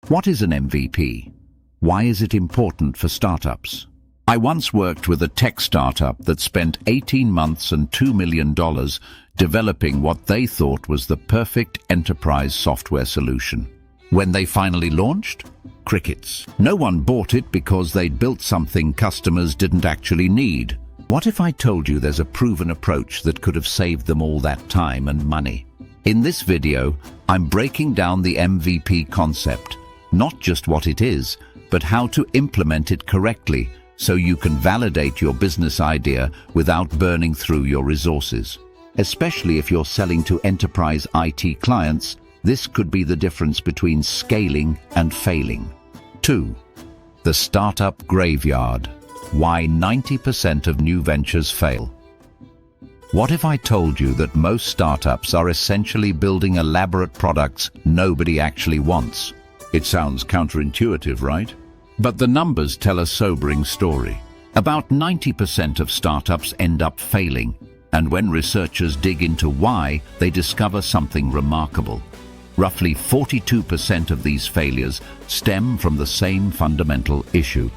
What is an MVP? Why is it important for startups? I once worked with a tech startup that spent 18 months and $2 million developing what they thought was the perfect enterprise software solution. When they finally launched, crickets. No one bought it because they'd built something customers didn't actually need. What if I told you there's a proven approach that could have saved them all that time and money? In this video, I'm breaking down the MVP concept, not just what it is, but how to implement it correctly so you can validate your business idea without burning through your resources. Especially if you're selling to enterprise IT clients, this could be the difference between scaling and failing. 2. The startup graveyard. Why 90% of new ventures fail. What if I told you that most startups are essentially building elaborate products nobody actually wants? It sounds counterintuitive, right? But the numbers tell a sobering story. About 90% of startups end up failing, and when researchers dig into why, they discover something remarkable. Roughly 42% of these failures stem from the same fundamental issue: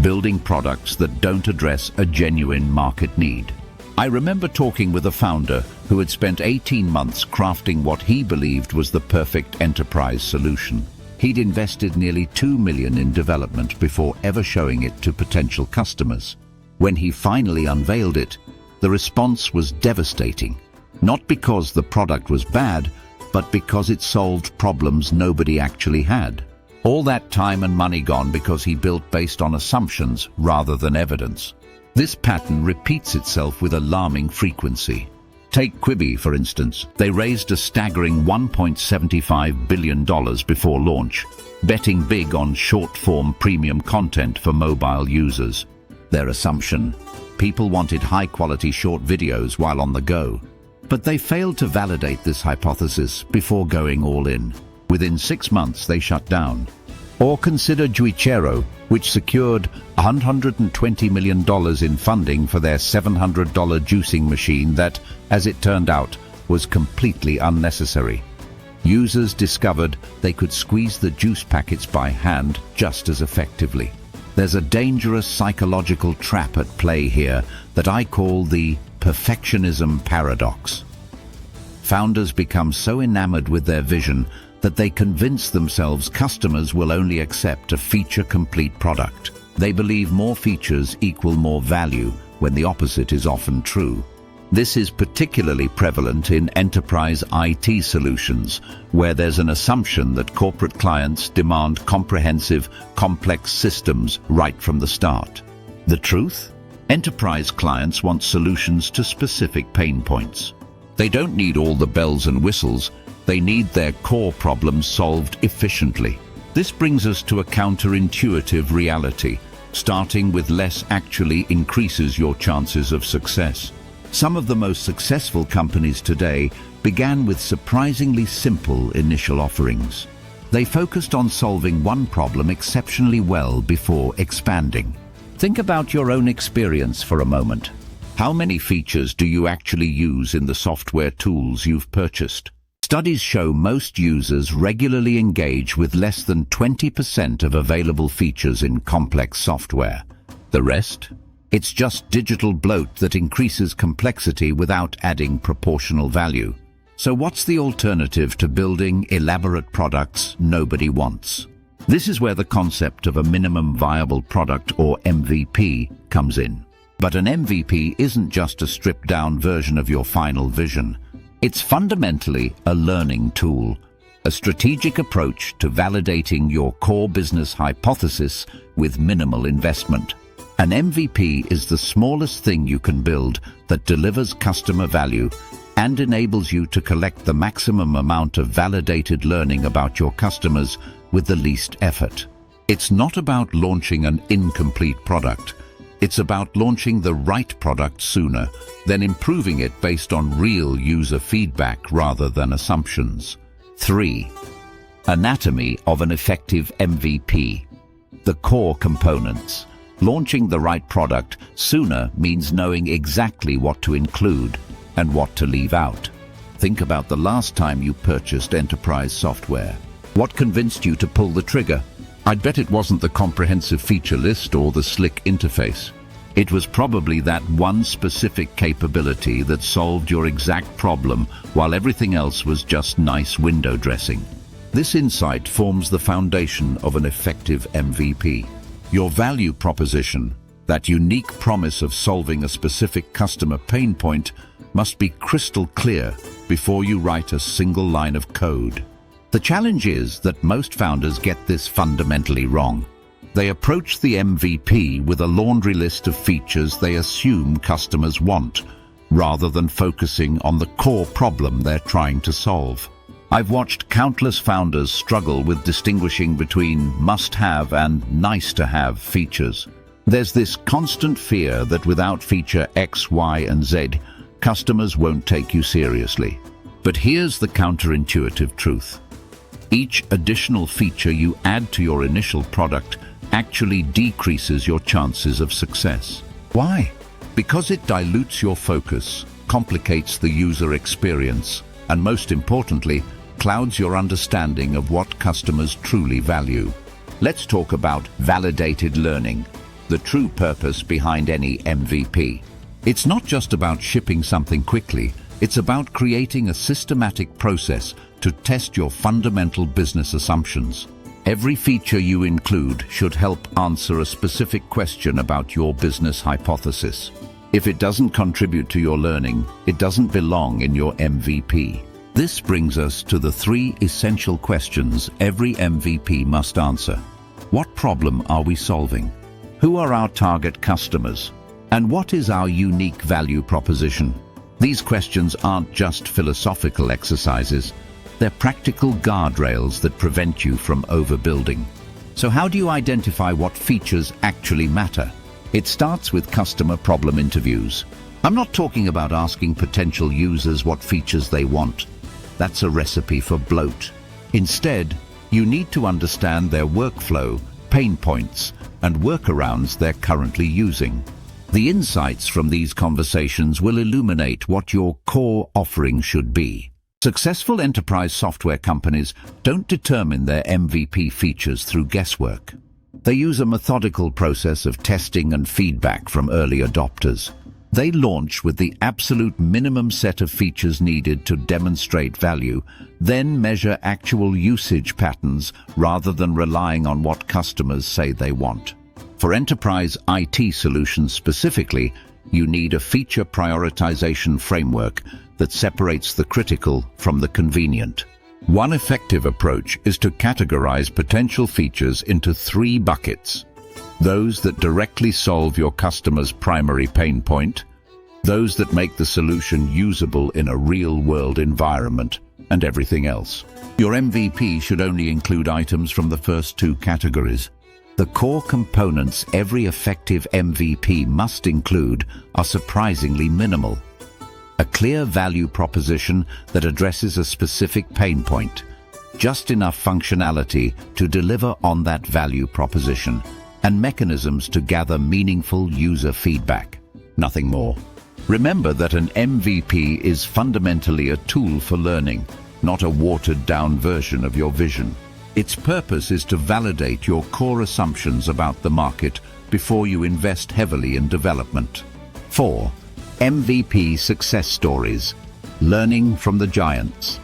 building products that don't address a genuine market need. I remember talking with a founder who had spent 18 months crafting what he believed was the perfect enterprise solution. He'd invested nearly $2 million in development before ever showing it to potential customers. When he finally unveiled it, the response was devastating. Not because the product was bad, but because it solved problems nobody actually had. All that time and money gone because he built based on assumptions rather than evidence. This pattern repeats itself with alarming frequency. Take Quibi, for instance. They raised a staggering $1.75 billion before launch, betting big on short-form premium content for mobile users. Their assumption: people wanted high-quality short videos while on the go. But they failed to validate this hypothesis before going all in. Within 6 months, they shut down. Or consider Juicero, which secured $120 million in funding for their $700 juicing machine that, as it turned out, was completely unnecessary. Users discovered they could squeeze the juice packets by hand just as effectively. There's a dangerous psychological trap at play here that I call the perfectionism paradox. Founders become so enamored with their vision that they convince themselves customers will only accept a feature-complete product. They believe more features equal more value, when the opposite is often true. This is particularly prevalent in enterprise IT solutions, where there's an assumption that corporate clients demand comprehensive, complex systems right from the start. The truth? Enterprise clients want solutions to specific pain points. They don't need all the bells and whistles. They need their core problems solved efficiently. This brings us to a counterintuitive reality. Starting with less actually increases your chances of success. Some of the most successful companies today began with surprisingly simple initial offerings. They focused on solving one problem exceptionally well before expanding. Think about your own experience for a moment. How many features do you actually use in the software tools you've purchased? Studies show most users regularly engage with less than 20% of available features in complex software. The rest? It's just digital bloat that increases complexity without adding proportional value. So what's the alternative to building elaborate products nobody wants? This is where the concept of a minimum viable product, or MVP, comes in. But an MVP isn't just a stripped-down version of your final vision. It's fundamentally a learning tool, a strategic approach to validating your core business hypothesis with minimal investment. An MVP is the smallest thing you can build that delivers customer value and enables you to collect the maximum amount of validated learning about your customers with the least effort. It's not about launching an incomplete product. It's about launching the right product sooner, then improving it based on real user feedback rather than assumptions. 3. Anatomy of an effective MVP. The core components. Launching the right product sooner means knowing exactly what to include and what to leave out. Think about the last time you purchased enterprise software. What convinced you to pull the trigger? I'd bet it wasn't the comprehensive feature list or the slick interface. It was probably that one specific capability that solved your exact problem while everything else was just nice window dressing. This insight forms the foundation of an effective MVP. Your value proposition, that unique promise of solving a specific customer pain point, must be crystal clear before you write a single line of code. The challenge is that most founders get this fundamentally wrong. They approach the MVP with a laundry list of features they assume customers want, rather than focusing on the core problem they're trying to solve. I've watched countless founders struggle with distinguishing between must-have and nice-to-have features. There's this constant fear that without feature X, Y, and Z, customers won't take you seriously. But here's the counterintuitive truth. Each additional feature you add to your initial product actually decreases your chances of success. Why? Because it dilutes your focus, complicates the user experience, and most importantly, clouds your understanding of what customers truly value. Let's talk about validated learning, the true purpose behind any MVP. It's not just about shipping something quickly, it's about creating a systematic process to test your fundamental business assumptions. Every feature you include should help answer a specific question about your business hypothesis. If it doesn't contribute to your learning, it doesn't belong in your MVP. This brings us to the 3 essential questions every MVP must answer. What problem are we solving? Who are our target customers? And what is our unique value proposition? These questions aren't just philosophical exercises. They're practical guardrails that prevent you from overbuilding. So how do you identify what features actually matter? It starts with customer problem interviews. I'm not talking about asking potential users what features they want. That's a recipe for bloat. Instead, you need to understand their workflow, pain points, and workarounds they're currently using. The insights from these conversations will illuminate what your core offering should be. Successful enterprise software companies don't determine their MVP features through guesswork. They use a methodical process of testing and feedback from early adopters. They launch with the absolute minimum set of features needed to demonstrate value, then measure actual usage patterns rather than relying on what customers say they want. For enterprise IT solutions specifically, you need a feature prioritization framework that separates the critical from the convenient. One effective approach is to categorize potential features into 3 buckets. Those that directly solve your customer's primary pain point, those that make the solution usable in a real-world environment, and everything else. Your MVP should only include items from the first 2 categories. The core components every effective MVP must include are surprisingly minimal. A clear value proposition that addresses a specific pain point, just enough functionality to deliver on that value proposition, and mechanisms to gather meaningful user feedback. Nothing more. Remember that an MVP is fundamentally a tool for learning, not a watered-down version of your vision. Its purpose is to validate your core assumptions about the market before you invest heavily in development. 4. MVP success stories. Learning from the giants.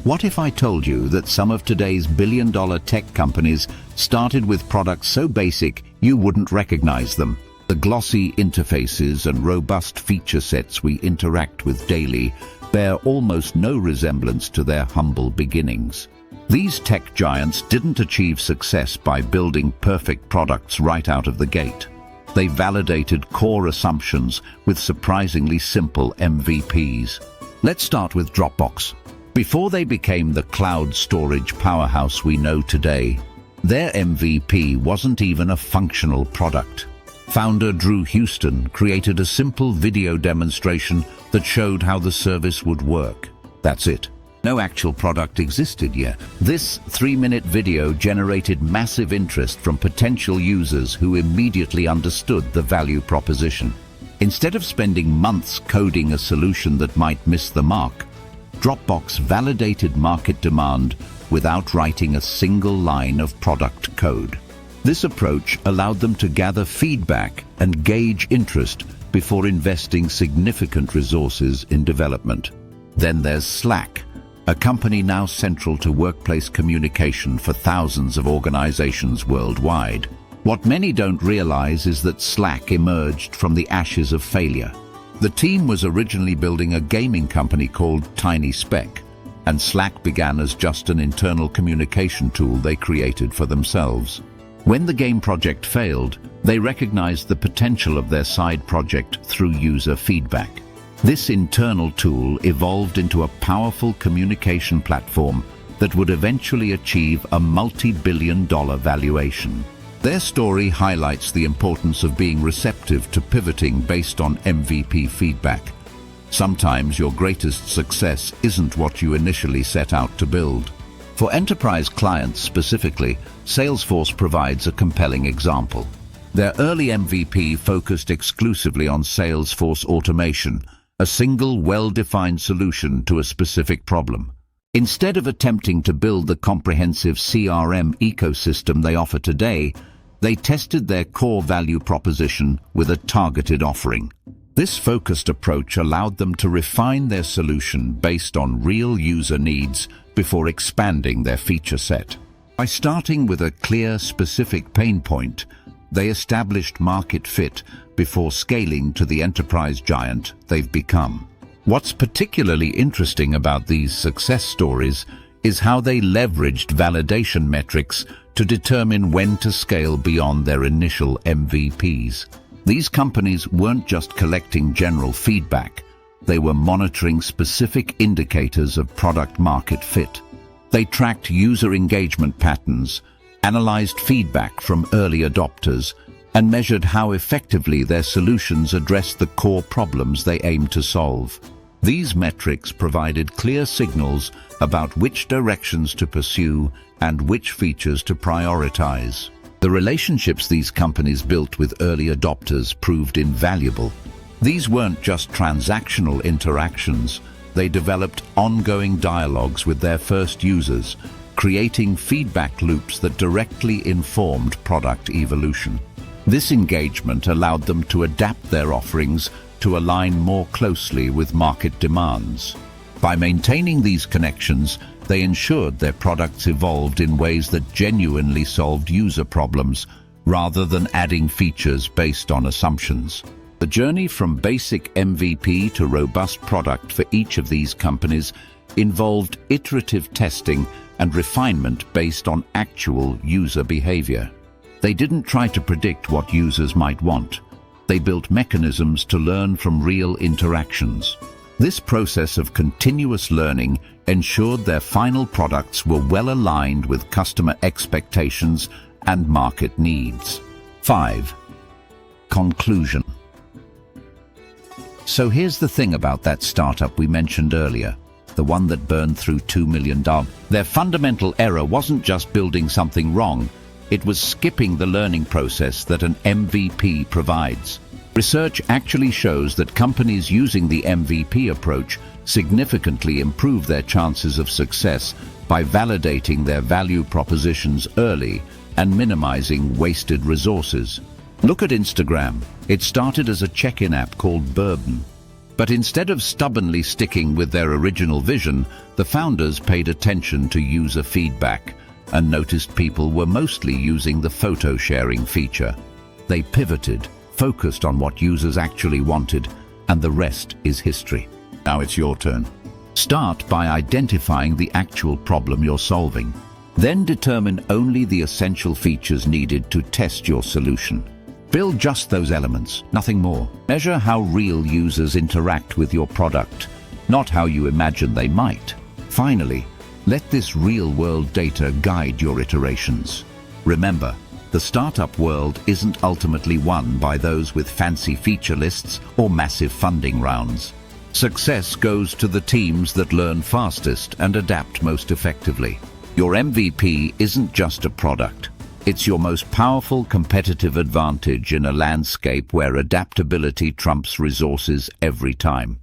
What if I told you that some of today's billion-dollar tech companies started with products so basic you wouldn't recognize them? The glossy interfaces and robust feature sets we interact with daily bear almost no resemblance to their humble beginnings. These tech giants didn't achieve success by building perfect products right out of the gate. They validated core assumptions with surprisingly simple MVPs. Let's start with Dropbox. Before they became the cloud storage powerhouse we know today, their MVP wasn't even a functional product. Founder Drew Houston created a simple video demonstration that showed how the service would work. That's it. No actual product existed yet. This 3-minute video generated massive interest from potential users who immediately understood the value proposition. Instead of spending months coding a solution that might miss the mark, Dropbox validated market demand without writing a single line of product code. This approach allowed them to gather feedback and gauge interest before investing significant resources in development. Then there's Slack, a company now central to workplace communication for thousands of organizations worldwide. What many don't realize is that Slack emerged from the ashes of failure. The team was originally building a gaming company called Tiny Speck, and Slack began as just an internal communication tool they created for themselves. When the game project failed, they recognized the potential of their side project through user feedback. This internal tool evolved into a powerful communication platform that would eventually achieve a multi-billion-dollar valuation. Their story highlights the importance of being receptive to pivoting based on MVP feedback. Sometimes your greatest success isn't what you initially set out to build. For enterprise clients specifically, Salesforce provides a compelling example. Their early MVP focused exclusively on Salesforce automation, a single, well-defined solution to a specific problem. Instead of attempting to build the comprehensive CRM ecosystem they offer today, they tested their core value proposition with a targeted offering. This focused approach allowed them to refine their solution based on real user needs before expanding their feature set. By starting with a clear, specific pain point, they established market fit before scaling to the enterprise giant they've become. What's particularly interesting about these success stories is how they leveraged validation metrics to determine when to scale beyond their initial MVPs. These companies weren't just collecting general feedback, they were monitoring specific indicators of product market fit. They tracked user engagement patterns, analyzed feedback from early adopters, and measured how effectively their solutions addressed the core problems they aimed to solve. These metrics provided clear signals about which directions to pursue and which features to prioritize. The relationships these companies built with early adopters proved invaluable. These weren't just transactional interactions, they developed ongoing dialogues with their first users, creating feedback loops that directly informed product evolution. This engagement allowed them to adapt their offerings to align more closely with market demands. By maintaining these connections, they ensured their products evolved in ways that genuinely solved user problems, rather than adding features based on assumptions. The journey from basic MVP to robust product for each of these companies involved iterative testing and refinement based on actual user behavior. They didn't try to predict what users might want. They built mechanisms to learn from real interactions. This process of continuous learning ensured their final products were well aligned with customer expectations and market needs. 5. Conclusion. So here's the thing about that startup we mentioned earlier, the one that burned through $2 million. Their fundamental error wasn't just building something wrong, it was skipping the learning process that an MVP provides. Research actually shows that companies using the MVP approach significantly improve their chances of success by validating their value propositions early and minimizing wasted resources. Look at Instagram. It started as a check-in app called Bourbon. But instead of stubbornly sticking with their original vision, the founders paid attention to user feedback and noticed people were mostly using the photo sharing feature. They pivoted, focused on what users actually wanted, and the rest is history. Now it's your turn. Start by identifying the actual problem you're solving. Then determine only the essential features needed to test your solution. Build just those elements, nothing more. Measure how real users interact with your product, not how you imagine they might. Finally, let this real-world data guide your iterations. Remember, the startup world isn't ultimately won by those with fancy feature lists or massive funding rounds. Success goes to the teams that learn fastest and adapt most effectively. Your MVP isn't just a product. It's your most powerful competitive advantage in a landscape where adaptability trumps resources every time.